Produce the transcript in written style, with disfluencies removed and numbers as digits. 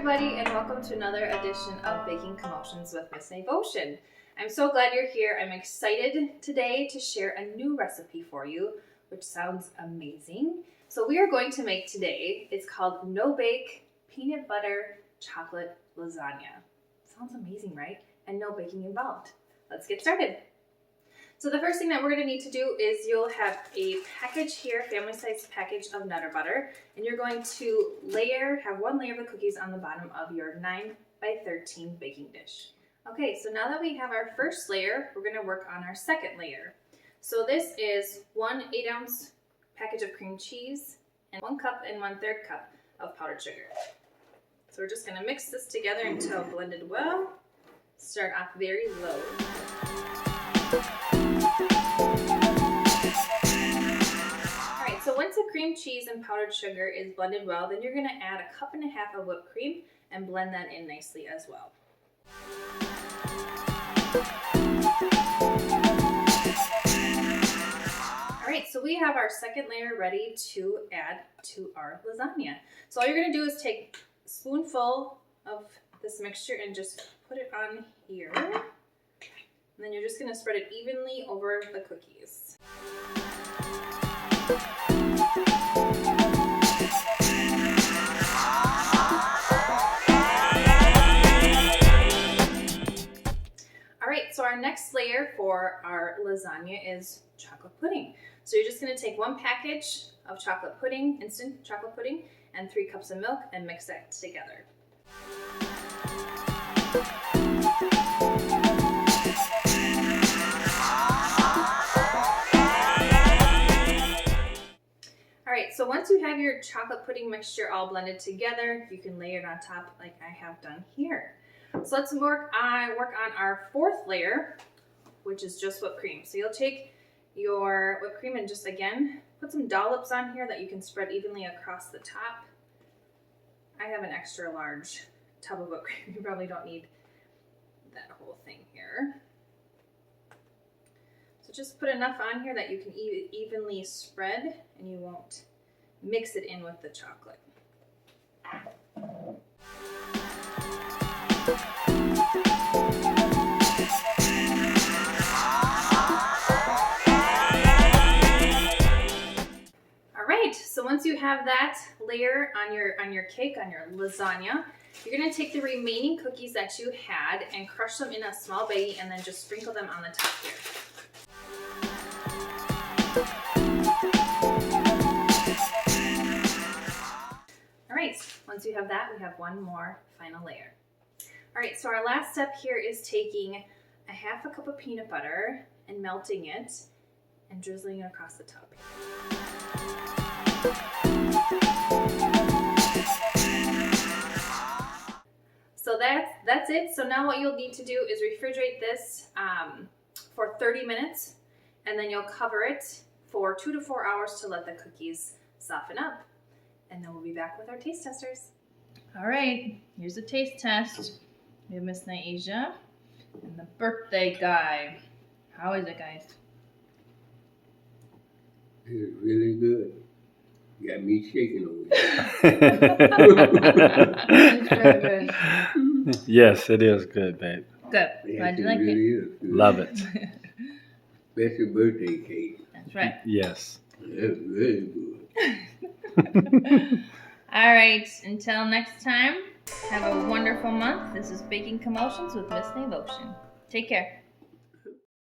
everybody, and welcome to another edition of Baking Commotions with Ms Nevotion. I'm so glad you're here. I'm excited today to share a new recipe for you, which sounds amazing. So we are going to make today, it's called no-bake peanut butter chocolate lasagna. Sounds amazing, right? And no baking involved. Let's get started. So the first thing that we're going to need to do is you'll have a package here, family size package of Nutter Butter, and you're going to have one layer of the cookies on the bottom of your 9x13 baking dish. Okay, so now that we have our first layer, we're going to work on our second layer. So this is 1 8-ounce package of cream cheese and 1 cup and 1/3 cup of powdered sugar. So we're just going to mix this together until blended well. Start off very low. Alright, so once the cream cheese and powdered sugar is blended well, then you're going to add 1.5 cups of whipped cream and blend that in nicely as well. Alright, so we have our second layer ready to add to our lasagna. So all you're going to do is take a spoonful of this mixture and just put it on here. And then you're just going to spread it evenly over the cookies. Alright, so our next layer for our lasagna is chocolate pudding. So you're just going to take 1 package of chocolate pudding, instant chocolate pudding, and 3 cups of milk and mix that together. Alright, so once you have your chocolate pudding mixture all blended together, you can lay it on top like I have done here. So let's work on our fourth layer, which is just whipped cream. So you'll take your whipped cream and just again put some dollops on here that you can spread evenly across the top. I have an extra large tub of whipped cream. You probably don't need that whole thing here. So just put enough on here that you can evenly spread and you won't mix it in with the chocolate. Alright, so once you have that layer on your cake, on your lasagna, you're going to take the remaining cookies that you had and crush them in a small baggie and then just sprinkle them on the top here. Alright, once you have that, we have one more final layer. Alright, so our last step here is taking 1/2 cup of peanut butter and melting it and drizzling it across the top. So that's it. So now what you'll need to do is refrigerate this for 30 minutes and then you'll cover it for 2 to 4 hours to let the cookies soften up. And then we'll be back with our taste testers. All right, here's a taste test. We have Ms Nevotion and the birthday guy. How is it, guys? It's really good. Got me shaking over here. It's very good. Yes, it is good, babe. Good. Glad you like it. Is good. Love it. Special birthday cake. That's right. Yes. That's very good. All right, until next time, have a wonderful month. This is Baking Commotions with Ms Nevotion. Take care.